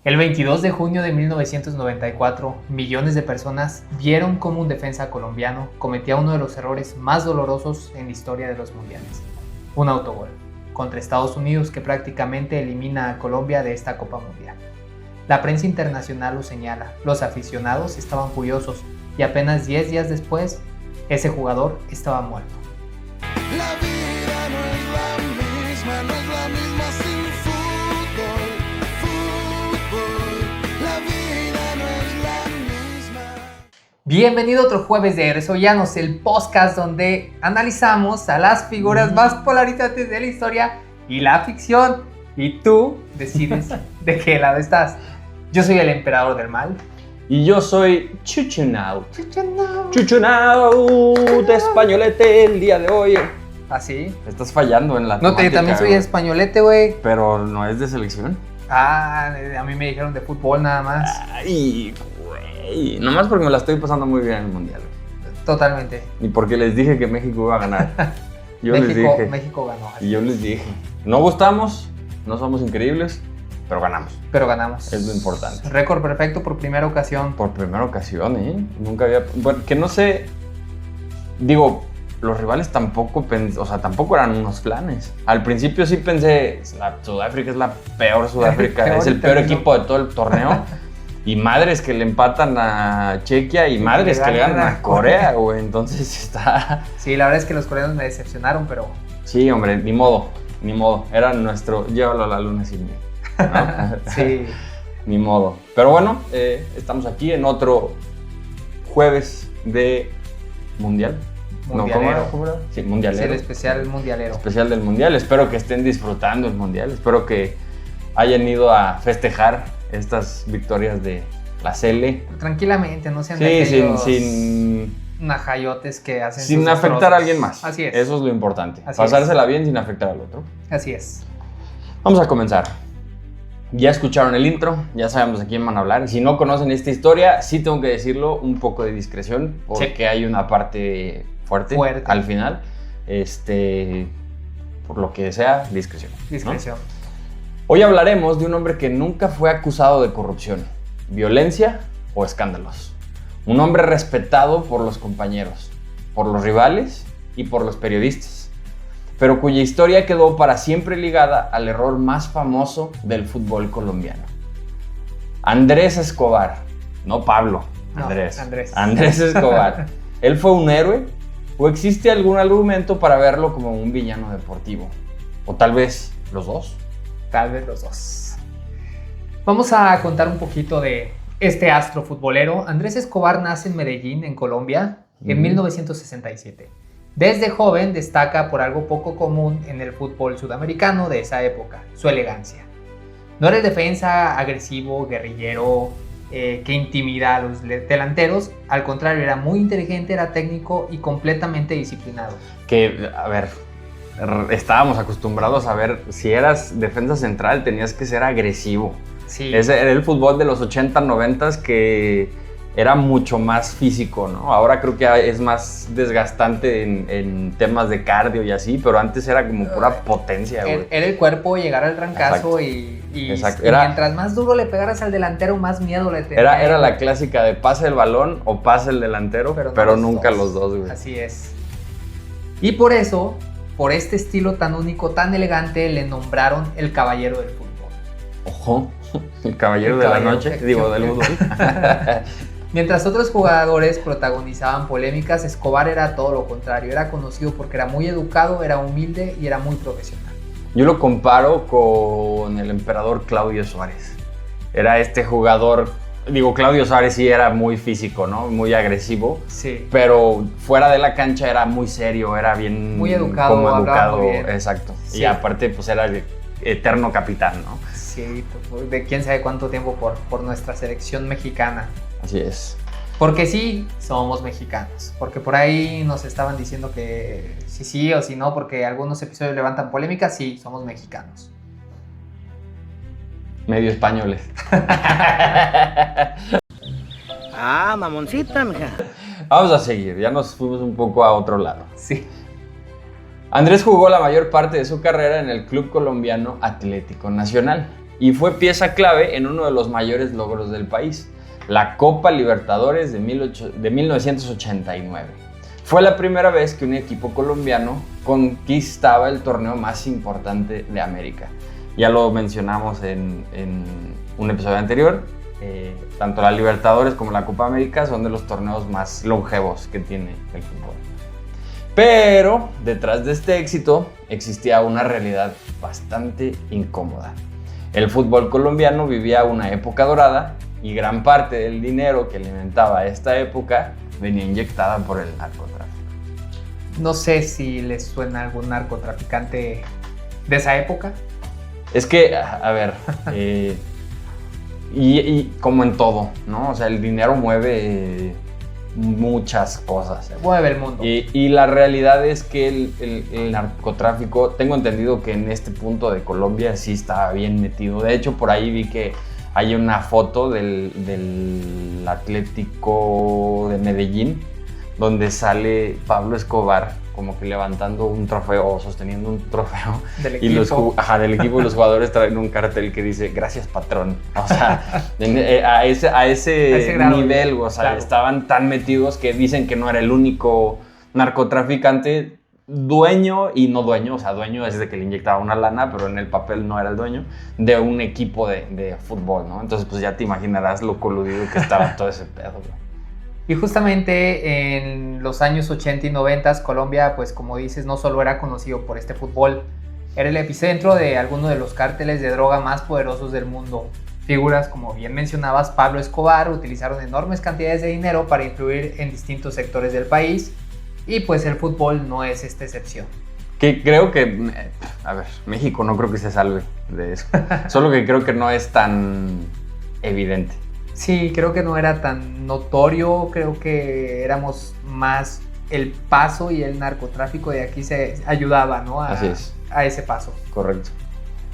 El 22 de junio de 1994, millones de personas vieron cómo un defensa colombiano cometía uno de los errores más dolorosos en la historia de los mundiales. Un autogol contra Estados Unidos que prácticamente elimina a Colombia de esta Copa Mundial. La prensa internacional lo señala, los aficionados estaban furiosos y apenas 10 días después, ese jugador estaba muerto. La vida no es la misma sin fútbol. La vida no es la misma. Bienvenido a otro jueves de Resollanos, el podcast donde analizamos a las figuras más polarizantes de la historia y la ficción. Y tú decides de qué lado estás. Yo soy el emperador del mal. Y yo soy Chuchunau. Chuchunau de españolete el día de hoy. ¿Ah, sí? Estás fallando en la No, temática, también soy güey. españolete, güey. Pero no es de selección. Ah, a mí me dijeron de fútbol nada más. Ay, güey. Nomás porque me la estoy pasando muy bien en el mundial. Totalmente. Y porque les dije que México iba a ganar. Yo les dije. México ganó. Y yo les dije. No gustamos, no somos increíbles, pero ganamos. Pero ganamos. Es lo importante. Récord perfecto por primera ocasión. Por primera ocasión, ¿eh? Nunca había... Bueno, que no sé... Digo, los rivales tampoco tampoco eran unos flanes. Al principio sí pensé, Sudáfrica es la peor Sudáfrica, es el peor equipo de todo el torneo. Y madres que le empatan a Chequia y madres que le ganan a Corea, güey. Entonces está... Sí, la verdad es que los coreanos me decepcionaron, pero... Sí, hombre, ni modo. Era nuestro... Llévalo a la luna sin mí, ¿no? Sí. Ni modo. Pero bueno, estamos aquí en otro jueves de Mundial. Mundialero. ¿Cómo era? Sí, Sí, mundialero. el especial mundialero. Especial del Mundial. Espero que estén disfrutando el Mundial. Espero que hayan ido a festejar estas victorias de la Sele. Tranquilamente, no sean de Sí, aquellos sin najayotes que hacen sin sus afectar destrozos. a alguien más. Así es. Eso es lo importante. Así Pasársela bien sin afectar al otro. Así es. Vamos a comenzar. Ya escucharon el intro, ya sabemos de quién van a hablar. Y si no conocen esta historia, sí tengo que decirlo, un poco de discreción, porque hay una parte fuerte al final. Por lo que sea, discreción. Discreción. ¿No? Hoy hablaremos de un hombre que nunca fue acusado de corrupción, violencia o escándalos. Un hombre respetado por los compañeros, por los rivales y por los periodistas, pero cuya historia quedó para siempre ligada al error más famoso del fútbol colombiano. Andrés Escobar, no Pablo, Andrés. Andrés Escobar. ¿Él fue un héroe o existe algún argumento para verlo como un villano deportivo? O tal vez los dos. Tal vez los dos. Vamos a contar un poquito de este astro futbolero. Andrés Escobar nace en Medellín, en Colombia, en 1967. Desde joven destaca por algo poco común en el fútbol sudamericano de esa época, su elegancia. No era el defensa agresivo, guerrillero, que intimida a los delanteros. Al contrario, era muy inteligente, era técnico y completamente disciplinado. Que, a ver, estábamos acostumbrados a ver, si eras defensa central tenías que ser agresivo. Sí. Ese era el fútbol de los 80, 90 que era mucho más físico, ¿no? Ahora creo que es más desgastante en temas de cardio y así, pero antes era como pura potencia, güey. Era el cuerpo, llegar al trancazo. Exacto. Y mientras más duro le pegaras al delantero, más miedo le tenía. Era la clásica de pase el balón o pase el delantero, pero nunca los dos, güey. Así es. Y por eso, por este estilo tan único, tan elegante, le nombraron el caballero del fútbol. Ojo, el caballero de la noche, del fútbol. Mientras otros jugadores protagonizaban polémicas, Escobar era todo lo contrario. Era conocido porque era muy educado, era humilde y era muy profesional. Yo lo comparo con el emperador Claudio Suárez. Era este jugador, Claudio Suárez sí era muy físico, ¿no? Muy agresivo. Sí. Pero fuera de la cancha era muy serio, era bien... Muy educado, como educado, muy bien. Exacto. Sí. Y aparte, pues era el eterno capitán, ¿no? Sí, de quién sabe cuánto tiempo por nuestra selección mexicana. Así es. Porque sí, somos mexicanos. Porque por ahí nos estaban diciendo que sí o si no, porque algunos episodios levantan polémicas. Sí, somos mexicanos. Medio españoles. Mamoncita, mija. Vamos a seguir, ya nos fuimos un poco a otro lado. Sí. Andrés jugó la mayor parte de su carrera en el club colombiano Atlético Nacional. y fue pieza clave en uno de los mayores logros del país, la Copa Libertadores de 1989. Fue la primera vez que un equipo colombiano conquistaba el torneo más importante de América. Ya lo mencionamos en un episodio anterior, tanto la Libertadores como la Copa América son de los torneos más longevos que tiene el fútbol. Pero detrás de este éxito existía una realidad bastante incómoda. El fútbol colombiano vivía una época dorada y gran parte del dinero que alimentaba esta época venía inyectada por el narcotráfico. No sé si les suena algún narcotraficante de esa época. Es que, a ver, y como en todo, ¿no? O sea, el dinero mueve muchas cosas. Mueve el mundo. Y la realidad es que el narcotráfico, tengo entendido que en este punto de Colombia sí está bien metido. De hecho, por ahí vi que hay una foto del Atlético de Medellín donde sale Pablo Escobar como que levantando un trofeo o sosteniendo un trofeo Del y equipo. del equipo y los jugadores traen un cartel que dice gracias patrón. O sea, a ese grado, nivel, o sea, claro. estaban tan metidos que dicen que no era el único narcotraficante dueño y no dueño, o sea, dueño es de que le inyectaba una lana, pero en el papel no era el dueño de un equipo de fútbol, ¿no? Entonces, pues ya te imaginarás lo coludido que estaba todo ese pedo, güey. Y justamente en los años 80 y 90, Colombia, pues como dices, no solo era conocido por este fútbol, era el epicentro de algunos de los cárteles de droga más poderosos del mundo. Figuras, como bien mencionabas, Pablo Escobar, utilizaron enormes cantidades de dinero para influir en distintos sectores del país, y pues el fútbol no es esta excepción. Que creo que, a ver, México no creo que se salve de eso, solo que creo que no es tan evidente. Sí, creo que no era tan notorio, creo que éramos más el paso y el narcotráfico de aquí se ayudaba, ¿no? Así es. A ese paso. Correcto.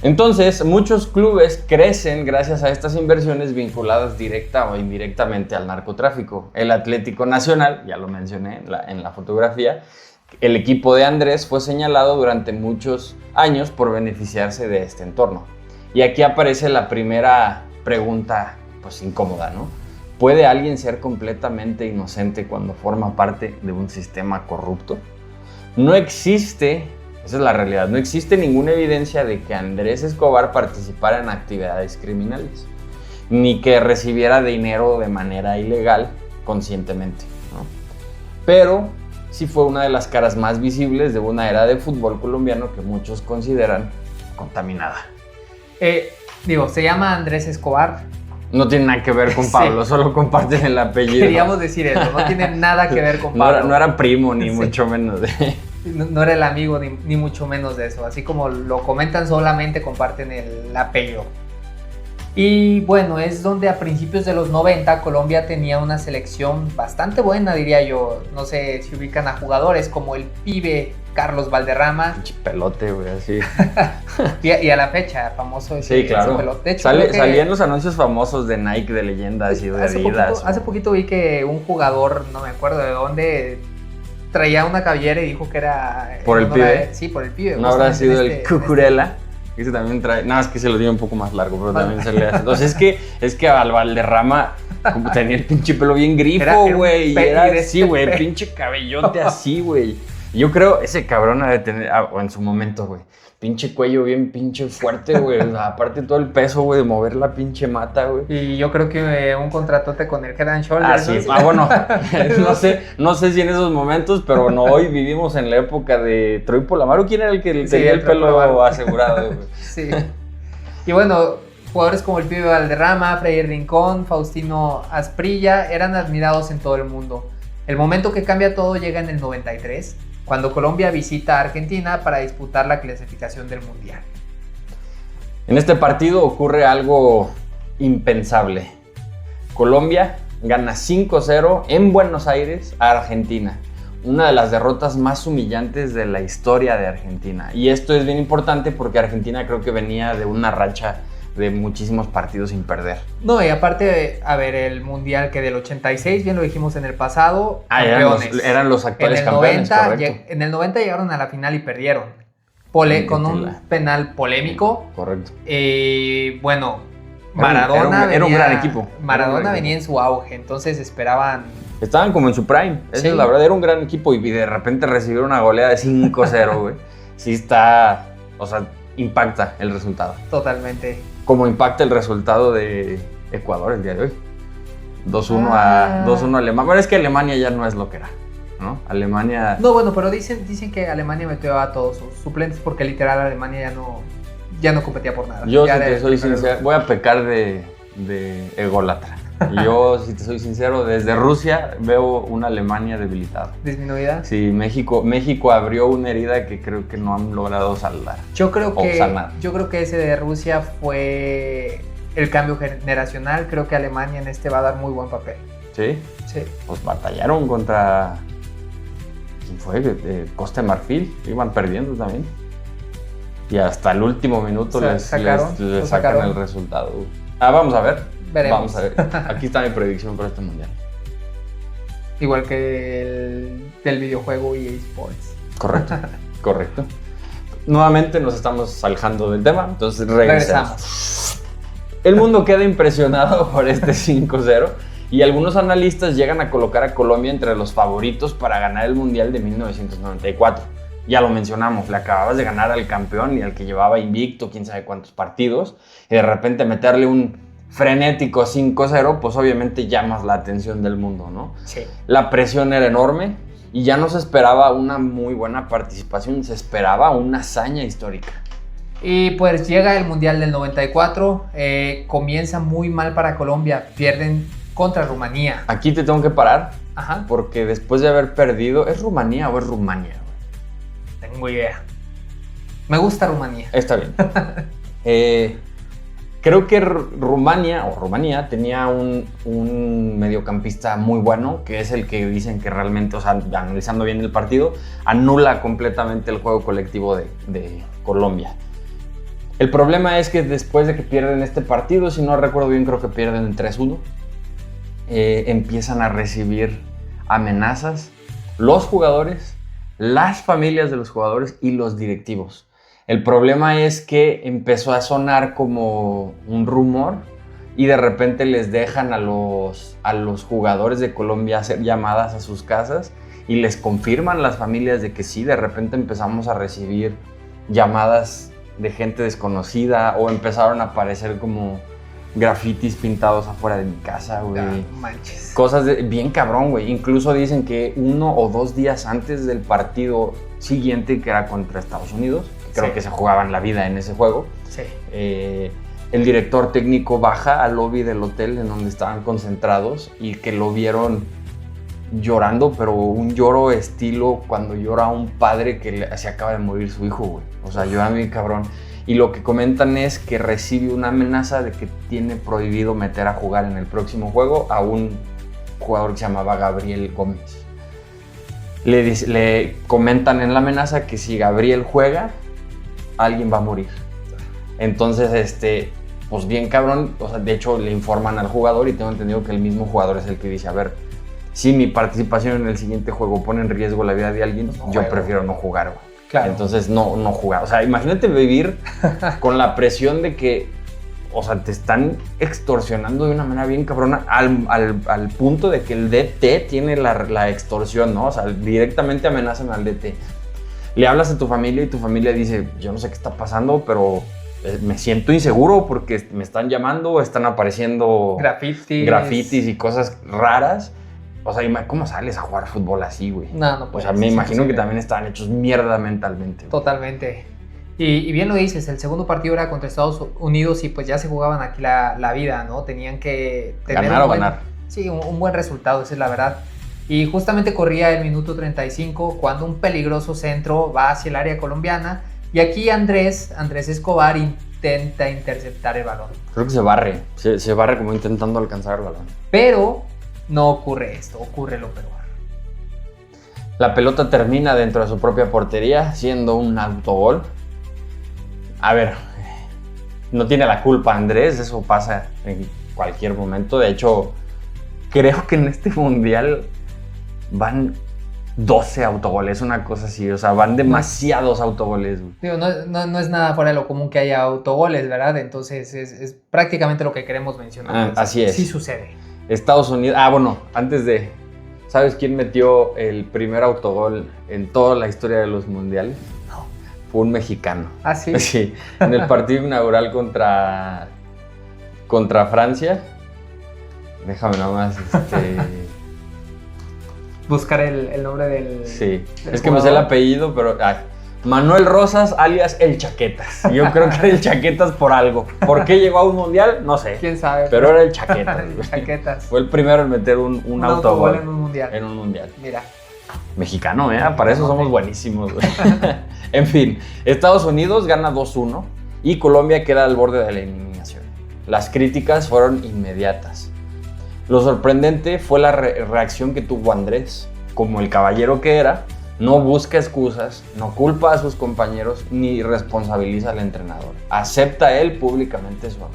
Entonces, muchos clubes crecen gracias a estas inversiones vinculadas directa o indirectamente al narcotráfico. El Atlético Nacional, ya lo mencioné en la fotografía, el equipo de Andrés fue señalado durante muchos años por beneficiarse de este entorno. Y aquí aparece la primera pregunta, pues incómoda, ¿no? ¿Puede alguien ser completamente inocente cuando forma parte de un sistema corrupto? No existe, esa es la realidad, no existe ninguna evidencia de que Andrés Escobar participara en actividades criminales, ni que recibiera dinero de manera ilegal conscientemente, ¿no? Pero sí fue una de las caras más visibles de una era de fútbol colombiano que muchos consideran contaminada. Se llama Andrés Escobar. No tiene nada que ver con Sí. Pablo, solo comparten el apellido. Queríamos decir eso, no tiene nada que ver con Pablo. No era primo, ni Sí. mucho menos. No era el amigo ni mucho menos de eso. Así como lo comentan, solamente comparten el apellido. Y bueno, es donde a principios de los 90 Colombia tenía una selección bastante buena, diría yo. No sé si ubican a jugadores como el pibe Carlos Valderrama. Pinche pelote, güey, así. Y a la fecha, famoso ese, Sí, claro. ese pelota. De hecho, creo que Salían los anuncios famosos de Nike, de leyendas y de Adidas. hace poquito vi que un jugador, no me acuerdo de dónde, traía una cabellera y dijo que era... ¿Por el pibe? Sí, por el pibe. No habrá justamente sido en el este- Cucurella. Ese también trae. No, es que se lo dio un poco más largo, pero también se le hace. Entonces es que al Valderrama como tenía el pinche pelo bien Era grifo, un güey. Y pe- era y de así, este güey. pe- Pinche cabellote así, güey. Yo creo ese cabrón ha de tener, o en su momento, güey. Pinche cuello bien pinche fuerte, güey. O sea, aparte todo el peso, güey, de mover la pinche mata, güey. Y yo creo que un contratote con el Head and Shoulders. Ah, sí. ¿no? Ah, bueno, no sé si en esos momentos, pero no, hoy vivimos en la época de Troy Polamalu. ¿Quién era el que Sí, tenía el Troy pelo Polamalu. asegurado, güey? Sí. Y bueno, jugadores como el pibe Valderrama, Freddy Rincón, Faustino Asprilla eran admirados en todo el mundo. El momento que cambia todo llega en el 93, cuando Colombia visita a Argentina para disputar la clasificación del Mundial. En este partido ocurre algo impensable. Colombia gana 5-0 en Buenos Aires a Argentina. Una de las derrotas más humillantes de la historia de Argentina. Y esto es bien importante porque Argentina creo que venía de una racha de muchísimos partidos sin perder. No, y aparte, a ver, el Mundial que del 86, bien lo dijimos en el pasado, Eran campeones. los actuales en el campeones, 90, correcto. en el 90 llegaron a la final y perdieron. con un penal polémico. Correcto. Bueno, Era Maradona un gran equipo. Maradona venía en su auge, entonces esperaban. Estaban como en su prime. Esa Sí. es la verdad, era un gran equipo y de repente recibir una goleada de 5-0, güey. Sí está, o sea, impacta el resultado. Totalmente. Como impacta el resultado de Ecuador el día de hoy. 2-1 Ah. a 2-1 a Alemania. Bueno, es que Alemania ya no es lo que era, ¿no? Alemania... No, bueno, pero dicen que Alemania metió a todos sus suplentes porque literal Alemania ya no competía por nada. Yo, Ya si era te el soy primer sincero, lugar. voy a pecar de ególatra. Yo, si te soy sincero, desde Rusia veo una Alemania debilitada. Disminuida. Sí, México abrió una herida que creo que no han logrado saldar. Yo creo O sanar. que ese de Rusia fue el cambio generacional. Creo que Alemania en este va a dar muy buen papel. ¿Sí? Sí. Pues batallaron contra... ¿Quién fue? Costa de Marfil. Iban perdiendo también. Y hasta el último minuto Lo les sacaron. sacan el resultado. Vamos a ver. Veremos. Vamos a ver. Aquí está mi predicción para este mundial. Igual que el del videojuego EA Sports. Correcto. Correcto. Nuevamente nos estamos alejando del tema, entonces regresamos. El mundo queda impresionado por este 5-0 y algunos analistas llegan a colocar a Colombia entre los favoritos para ganar el Mundial de 1994. Ya lo mencionamos, le acababas de ganar al campeón y al que llevaba invicto quién sabe cuántos partidos y de repente meterle un frenético 5-0, pues obviamente llamas la atención del mundo, ¿no? Sí. La presión era enorme y ya no se esperaba una muy buena participación, se esperaba una hazaña histórica. Y pues llega el Mundial del 94, comienza muy mal para Colombia, pierden contra Rumanía. Aquí te tengo que parar Ajá, porque después de haber perdido, ¿es Rumanía o es Rumania? tengo idea. Me gusta Rumanía. Está bien. Creo que Rumanía tenía un mediocampista muy bueno, que es el que dicen que realmente, o sea, analizando bien el partido, anula completamente el juego colectivo de Colombia. El problema es que después de que pierden este partido, si no recuerdo bien, creo que pierden 3-1, empiezan a recibir amenazas los jugadores, las familias de los jugadores y los directivos. El problema es que empezó a sonar como un rumor y de repente les dejan a los jugadores de Colombia hacer llamadas a sus casas y les confirman las familias de que sí, de repente empezamos a recibir llamadas de gente desconocida o empezaron a aparecer como grafitis pintados afuera de mi casa, güey. No manches. Cosas bien cabrón, güey. Incluso dicen que 1 o 2 días antes del partido siguiente, que era contra Estados Unidos, creo Sí. que se jugaban la vida en ese juego, Sí. el director técnico baja al lobby del hotel en donde estaban concentrados y que lo vieron llorando, pero un lloro estilo cuando llora un padre que se acaba de morir su hijo, güey. O sea, llora bien cabrón. Y lo que comentan es que recibe una amenaza de que tiene prohibido meter a jugar en el próximo juego a un jugador que se llamaba Gabriel Gómez. Le comentan en la amenaza que si Gabriel juega, alguien va a morir. Entonces, pues bien cabrón, o sea, de hecho le informan al jugador y tengo entendido que el mismo jugador es el que dice, a ver, si mi participación en el siguiente juego pone en riesgo la vida de alguien, No yo juego. prefiero no jugar, güey. Claro. Entonces no jugar. O sea, imagínate vivir con la presión de que, o sea, te están extorsionando de una manera bien cabrona al punto de que el DT tiene la extorsión, ¿no? O sea, directamente amenazan al DT. Le hablas a tu familia y tu familia dice, yo no sé qué está pasando, pero me siento inseguro porque me están llamando, están apareciendo grafitis y cosas raras. O sea, ¿cómo sales a jugar fútbol así, güey? No, no O puede sea, ser, me es imagino que imposible. también estaban hechos mierda mentalmente. Totalmente. Y bien lo dices, el segundo partido era contra Estados Unidos y pues ya se jugaban aquí la vida, ¿no? Tenían que tener Ganar o ganar. Sí, un buen resultado, esa es la verdad. Y justamente corría el minuto 35 cuando un peligroso centro va hacia el área colombiana y aquí Andrés Escobar intenta interceptar el balón. Creo que se barre. Se barre como intentando alcanzar el balón. Pero no ocurre esto, ocurre lo peor. La pelota termina dentro de su propia portería, siendo un autogol. A ver, no tiene la culpa Andrés, eso pasa en cualquier momento. De hecho, creo que en este mundial van 12 autogoles, una cosa así. O sea, van demasiados autogoles, güey. Digo, no es nada fuera de lo común que haya autogoles, ¿verdad? Entonces es prácticamente lo que queremos mencionar. Así es. Sí sucede. Estados Unidos. Bueno, antes de. ¿Sabes quién metió el primer autogol en toda la historia de los mundiales? No. Fue un mexicano. Ah, sí. Sí, en el partido inaugural contra Francia. Déjame nomás, Buscar el nombre del... Sí, del es que me sé el apellido, pero... Manuel Rosas, alias El Chaquetas. Yo creo que era el Chaquetas por algo. ¿Por qué llegó a un mundial? No sé. ¿Quién sabe? Pero era el Chaquetas. El Chaquetas. Fue el primero en meter un autogol en un mundial. En un mundial. Mira. Mexicano, Para eso somos buenísimos, güey. En fin, Estados Unidos gana 2-1 y Colombia queda al borde de la eliminación. Las críticas fueron inmediatas. Lo sorprendente fue la reacción que tuvo Andrés. Como el caballero que era, no busca excusas, no culpa a sus compañeros ni responsabiliza al entrenador. Acepta él públicamente su error.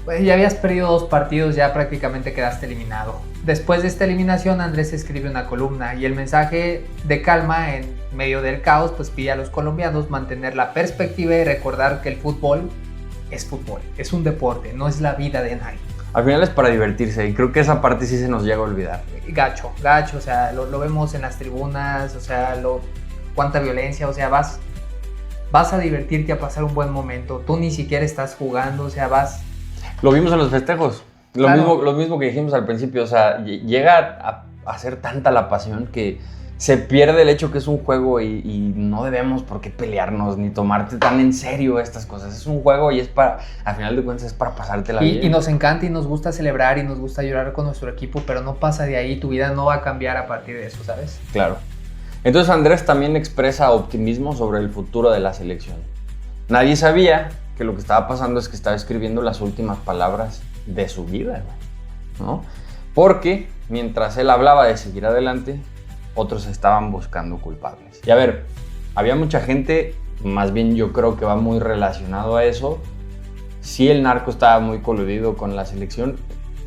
Pues ya habías perdido 2 partidos, ya prácticamente quedaste eliminado. Después de esta eliminación, Andrés escribe una columna y el mensaje de calma en medio del caos pues pide a los colombianos mantener la perspectiva y recordar que el fútbol, es un deporte, no es la vida de nadie. Al final es para divertirse y creo que esa parte sí se nos llega a olvidar. Gacho, o sea, lo vemos en las tribunas, o sea, cuánta violencia, o sea, vas a divertirte, a pasar un buen momento, tú ni siquiera estás jugando, o sea, vas... Lo vimos en los festejos, Claro. lo mismo que dijimos al principio, o sea, llega a ser tanta la pasión que se pierde el hecho que es un juego y no debemos por qué pelearnos ni tomarte tan en serio estas cosas. Es un juego y al final de cuentas es para pasártela bien. Y nos encanta y nos gusta celebrar y nos gusta llorar con nuestro equipo, pero no pasa de ahí, tu vida no va a cambiar a partir de eso, ¿sabes? Claro. Entonces Andrés también expresa optimismo sobre el futuro de la selección. Nadie sabía que lo que estaba pasando es que estaba escribiendo las últimas palabras de su vida, ¿no? Porque mientras él hablaba de seguir adelante, otros estaban buscando culpables. Y a ver, había mucha gente, más bien yo creo que va muy relacionado a eso. Sí, el narco estaba muy coludido con la selección.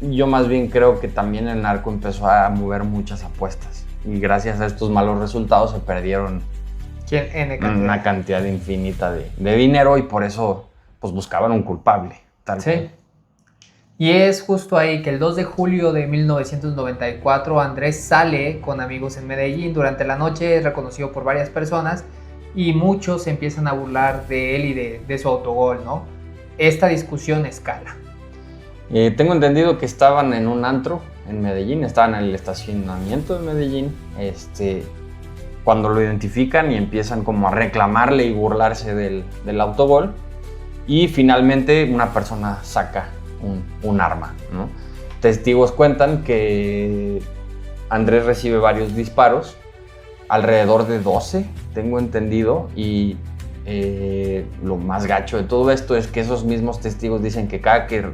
Yo más bien creo que también el narco empezó a mover muchas apuestas. Y gracias a estos malos resultados se perdieron una cantidad infinita de dinero y por eso pues buscaban un culpable. Tal cual. Y es justo ahí que el 2 de julio de 1994 Andrés sale con amigos en Medellín. Durante la noche es reconocido por varias personas y muchos se empiezan a burlar de él y de su autogol, ¿no? Esta discusión escala. Tengo entendido que estaban en un antro en Medellín, estaban en el estacionamiento de Medellín, cuando lo identifican y empiezan como a reclamarle y burlarse del autogol y finalmente una persona saca un arma, ¿no? Testigos cuentan que Andrés recibe varios disparos, alrededor de 12, tengo entendido, y lo más gacho de todo esto es que esos mismos testigos dicen que cada que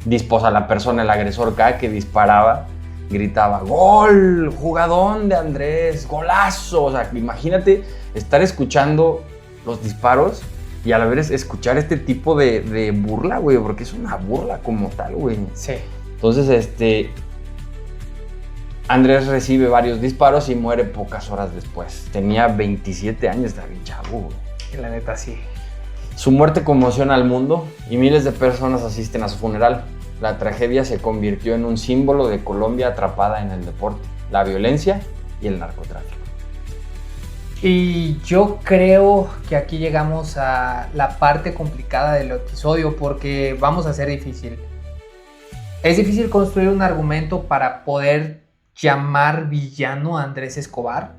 disposa la persona, el agresor, cada que disparaba, gritaba ¡Gol! ¡Jugadón de Andrés! ¡Golazo! O sea, imagínate estar escuchando los disparos y a la vez escuchar este tipo de burla, güey, porque es una burla como tal, güey. Sí. Entonces, Andrés recibe varios disparos y muere pocas horas después. Tenía 27 años, estaba bien chavo, güey. La neta, sí. Su muerte conmociona al mundo y miles de personas asisten a su funeral. La tragedia se convirtió en un símbolo de Colombia atrapada en el deporte, la violencia y el narcotráfico. Y yo creo que aquí llegamos a la parte complicada del episodio porque vamos a ser difícil. Es difícil construir un argumento para poder llamar villano a Andrés Escobar.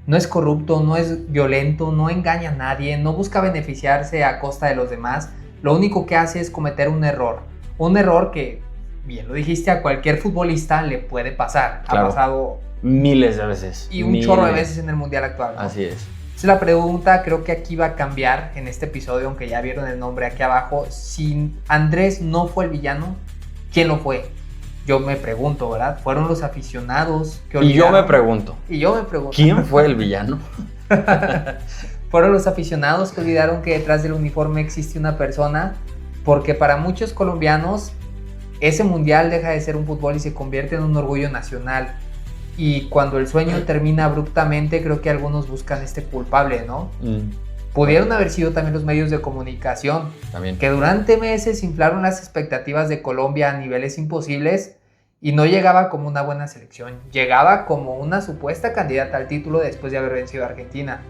No es corrupto, no es violento, no engaña a nadie, no busca beneficiarse a costa de los demás. Lo único que hace es cometer un error. Un error que, bien lo dijiste, a cualquier futbolista le puede pasar. Claro. Ha pasado miles de veces. y un chorro de veces en el Mundial actual, ¿no? Así es. Esa es la pregunta, creo que aquí va a cambiar en este episodio, aunque ya vieron el nombre aquí abajo. Si Andrés no fue el villano, ¿quién lo fue? Yo me pregunto, ¿verdad? ¿Fueron los aficionados que Y yo olvidaron? me pregunto, ¿quién fue el villano? Fueron los aficionados que olvidaron que detrás del uniforme existe una persona, porque para muchos colombianos ese mundial deja de ser un fútbol y se convierte en un orgullo nacional. y cuando el sueño termina abruptamente, creo que algunos buscan este culpable, ¿no? Pudieron haber sido también los medios de comunicación, También. que durante meses inflaron las expectativas de Colombia a niveles imposibles y no llegaba como una buena selección, llegaba como una supuesta candidata al título después de haber vencido a Argentina.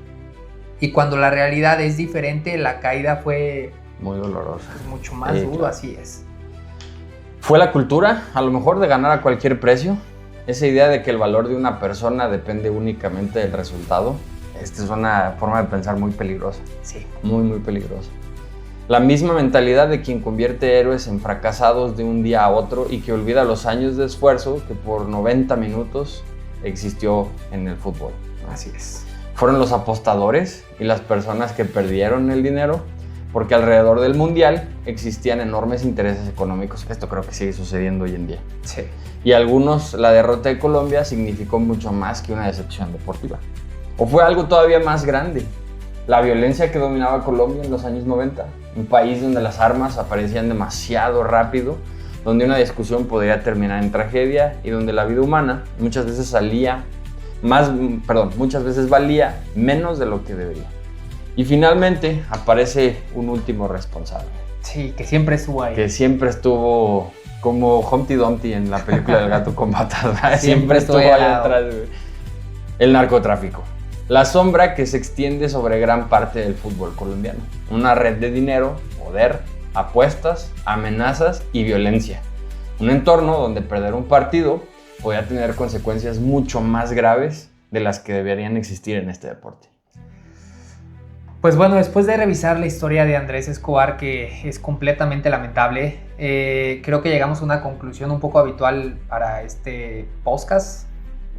Y cuando la realidad es diferente, la caída fue Muy dolorosa. pues, mucho más Sí, duro, claro. así es. Fue la cultura, a lo mejor, de ganar a cualquier precio. Esa idea de que el valor de una persona depende únicamente del resultado. Esta es una forma de pensar muy peligrosa. Sí. Muy, muy peligrosa. La misma mentalidad de quien convierte héroes en fracasados de un día a otro y que olvida los años de esfuerzo que por 90 minutos existió en el fútbol, ¿no? Así es. Fueron los apostadores y las personas que perdieron el dinero porque alrededor del mundial existían enormes intereses económicos. Esto creo que sigue sucediendo hoy en día. Sí. Y a algunos la derrota de Colombia significó mucho más que una decepción deportiva. O fue algo todavía más grande. La violencia que dominaba Colombia en los años 90. Un país donde las armas aparecían demasiado rápido, donde una discusión podría terminar en tragedia y donde la vida humana muchas veces muchas veces valía menos de lo que debería. Y finalmente aparece un último responsable, Sí, que siempre estuvo ahí. que siempre estuvo como Humpty Dumpty en la película del gato con patas, ¿verdad? Siempre Siempre estuvo estuvo ahí al lado. atrás, güey. El narcotráfico. La sombra que se extiende sobre gran parte del fútbol colombiano. Una red de dinero, poder, apuestas, amenazas y violencia. Un entorno donde perder un partido podría tener consecuencias mucho más graves de las que deberían existir en este deporte. Pues bueno, después de revisar la historia de Andrés Escobar, que es completamente lamentable, creo que llegamos a una conclusión un poco habitual para este podcast.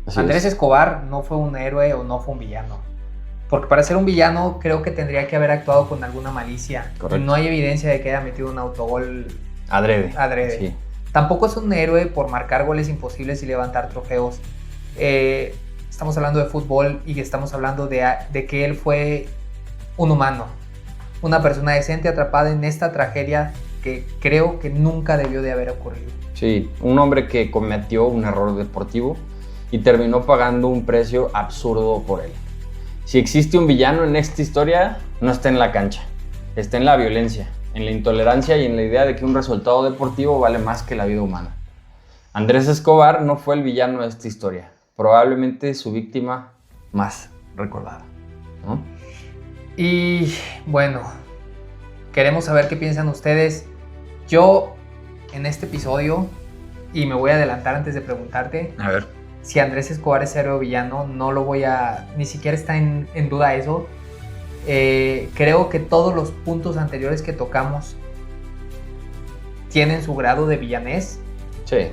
Así Andrés es. Escobar no fue un héroe o no fue un villano. Porque para ser un villano creo que tendría que haber actuado con alguna malicia. Correcto. No hay evidencia de que haya metido un autogol Adrede. adrede. Sí. Tampoco es un héroe por marcar goles imposibles y levantar trofeos. Estamos hablando de fútbol y estamos hablando de que él fue un humano, una persona decente atrapada en esta tragedia que creo que nunca debió de haber ocurrido. Sí, un hombre que cometió un error deportivo y terminó pagando un precio absurdo por él. Si existe un villano en esta historia, no está en la cancha, está en la violencia, en la intolerancia y en la idea de que un resultado deportivo vale más que la vida humana. Andrés Escobar no fue el villano de esta historia, probablemente su víctima más recordada, ¿no? Y bueno, queremos saber qué piensan ustedes. Yo en este episodio, y me voy a adelantar antes de preguntarte, A ver. si Andrés Escobar es héroe o villano, no lo voy a, ni siquiera está en duda eso. Creo que todos los puntos anteriores que tocamos tienen su grado de villanés. Sí.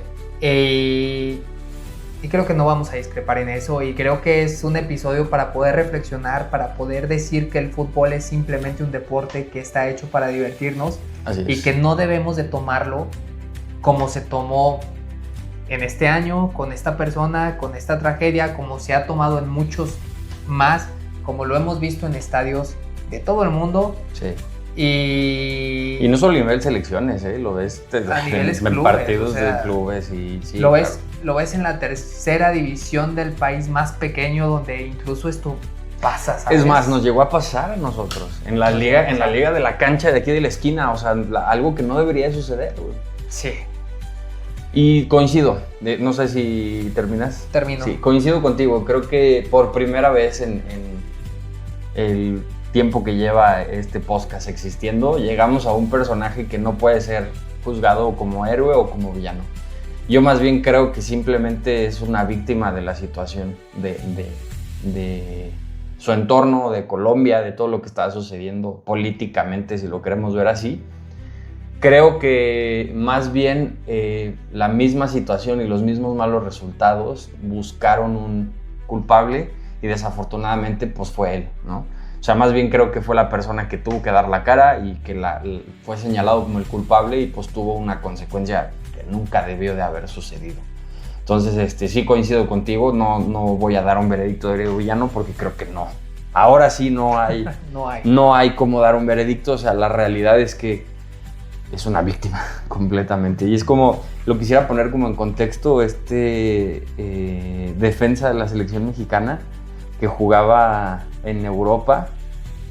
Y creo que no vamos a discrepar en eso. Y creo que es un episodio para poder reflexionar, para poder decir que el fútbol es simplemente un deporte que está hecho para divertirnos. Así es. Y que no debemos de tomarlo como se tomó en este año, con esta persona, con esta tragedia, como se ha tomado en muchos más, como lo hemos visto en estadios de todo el mundo. Sí. Y no solo a nivel selecciones, lo ves A niveles en clubes, partidos o sea, de clubes y sí, lo claro. ves en la tercera división del país más pequeño, donde incluso esto pasa, ¿sabes? Es más, nos llegó a pasar a nosotros en la liga de la cancha de aquí de la esquina, o sea, algo que no debería suceder, güey. Sí, Y coincido, no sé si terminas. termino. Sí, coincido contigo. Creo que por primera vez en el tiempo que lleva este podcast existiendo, llegamos a un personaje que no puede ser juzgado como héroe o como villano. Yo más bien creo que simplemente es una víctima de la situación de su entorno, de Colombia, de todo lo que está sucediendo políticamente, si lo queremos ver así. Creo que más bien la misma situación y los mismos malos resultados buscaron un culpable y desafortunadamente pues fue él, ¿no? O sea, más bien creo que fue la persona que tuvo que dar la cara y que fue señalado como el culpable y pues tuvo una consecuencia que nunca debió de haber sucedido. Entonces, sí coincido contigo, no voy a dar un veredicto de héroe o villano porque creo que no. Ahora sí no hay, no hay cómo dar un veredicto, o sea, la realidad es que es una víctima completamente. Y es como lo quisiera poner como en contexto, defensa de la selección mexicana que jugaba en Europa,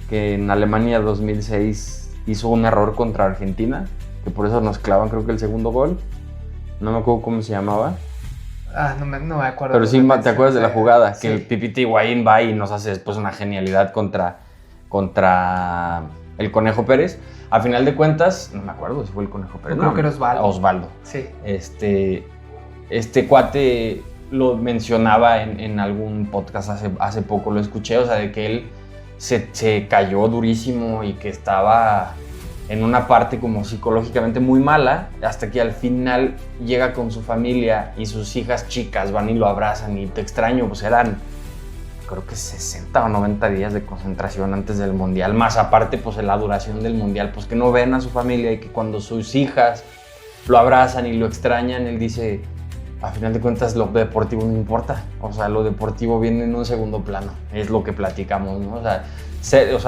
que en Alemania 2006 hizo un error contra Argentina, que por eso nos clavan creo que el segundo gol. No me acuerdo cómo se llamaba. No me acuerdo. Pero sí, ¿te acuerdas de la jugada? Sí. Que el Pipita Higuaín va y nos hace después una genialidad contra el Conejo Pérez. A final de cuentas, no me acuerdo si fue el Conejo Pérez. Yo creo que era Osvaldo. Osvaldo. Sí. Este cuate lo mencionaba en algún podcast hace poco, lo escuché, o sea, de que él se cayó durísimo y que estaba en una parte como psicológicamente muy mala, hasta que al final llega con su familia y sus hijas chicas van y lo abrazan y te extraño, pues eran creo que 60 o 90 días de concentración antes del Mundial, más aparte pues en la duración del Mundial, pues que no ven a su familia y que cuando sus hijas lo abrazan y lo extrañan, él dice, a final de cuentas lo deportivo no importa, o sea, lo deportivo viene en un segundo plano, es lo que platicamos, ¿no? O sea,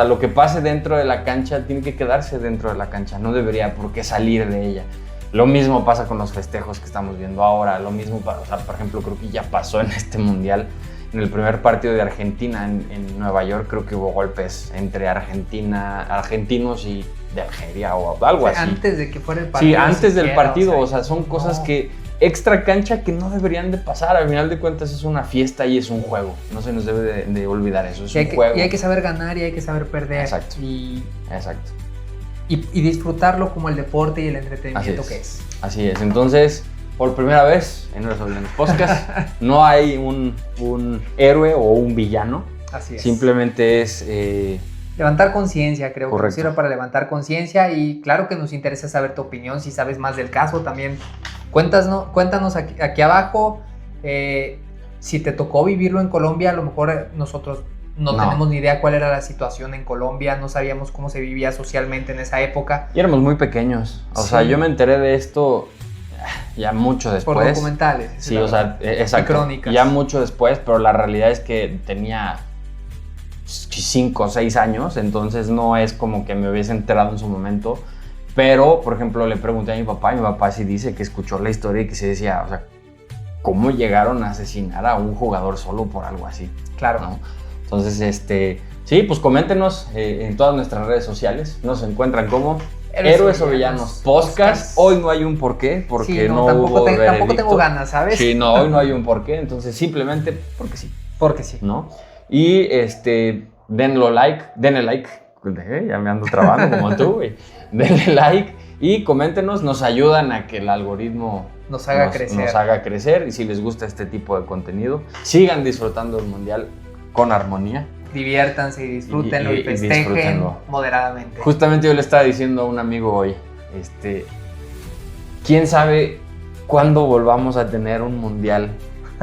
lo que pase dentro de la cancha tiene que quedarse dentro de la cancha, no debería por qué salir de ella. Lo mismo pasa con los festejos que estamos viendo ahora, lo mismo, o sea, por ejemplo, creo que ya pasó en este Mundial, en el primer partido de Argentina en Nueva York, creo que hubo golpes entre argentinos y de Algeria o algo así. Antes de que fuera el partido. Sí, antes del partido, o sea, son cosas que extra cancha que no deberían de pasar. Al final de cuentas es una fiesta y es un juego. No se nos debe de olvidar eso, es un juego. Y hay que saber ganar y hay que saber perder. Exacto. Exacto. Y disfrutarlo como el deporte y el entretenimiento que es. Así es. Entonces, por primera vez en los Hablemos Podcast, no hay un héroe o un villano. Así es. Simplemente es... levantar conciencia, creo. Correcto. Que sirve para levantar conciencia y claro que nos interesa saber tu opinión, si sabes más del caso también. Cuéntanos aquí abajo si te tocó vivirlo en Colombia. A lo mejor nosotros no tenemos ni idea cuál era la situación en Colombia, no sabíamos cómo se vivía socialmente en esa época. Y éramos muy pequeños. O sea, yo me enteré de esto ya mucho después. Por documentales. Sí, o sea, exacto. Y crónicas. Ya mucho después, pero la realidad es que tenía 5 o 6 años, entonces no es como que me hubiese enterado en su momento. Pero, por ejemplo, le pregunté a mi papá sí dice que escuchó la historia y que se decía, o sea, ¿cómo llegaron a asesinar a un jugador solo por algo así? Claro. ¿No? Entonces, sí, pues coméntenos en todas nuestras redes sociales. Nos encuentran como Héroes o Villanos Podcast. Hoy no hay un porqué, porque sí, no tampoco hubo veredicto. tampoco tengo ganas, ¿sabes? Sí, no, hoy no hay un porqué, entonces simplemente porque sí. Porque sí. ¿No? Y denle like, ya me ando trabando como tú, güey. Denle like y coméntenos, nos ayudan a que el algoritmo nos haga crecer. Y si les gusta este tipo de contenido, sigan disfrutando el Mundial con armonía. Diviértanse y disfrútenlo y festejen disfrútenlo moderadamente. Justamente yo le estaba diciendo a un amigo hoy, ¿quién sabe cuándo volvamos a tener un Mundial?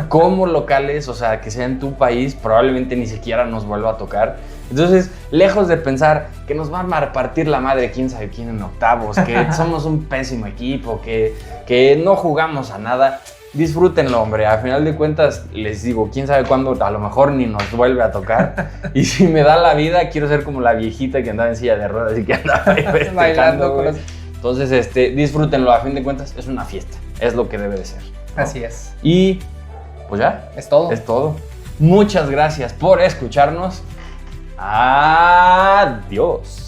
Como locales, o sea, que sea en tu país, probablemente ni siquiera nos vuelva a tocar. Entonces, lejos de pensar que nos van a partir la madre quién sabe quién en octavos, que somos un pésimo equipo, que no jugamos a nada, disfrútenlo, hombre. A final de cuentas, les digo, quién sabe cuándo, a lo mejor ni nos vuelve a tocar. Y si me da la vida, quiero ser como la viejita que andaba en silla de ruedas y que andaba ahí bailando con los... Entonces, disfrútenlo. A fin de cuentas, es una fiesta. Es lo que debe de ser, ¿no? Así es. Y pues ya. Es todo. Es todo. Muchas gracias por escucharnos. Adiós.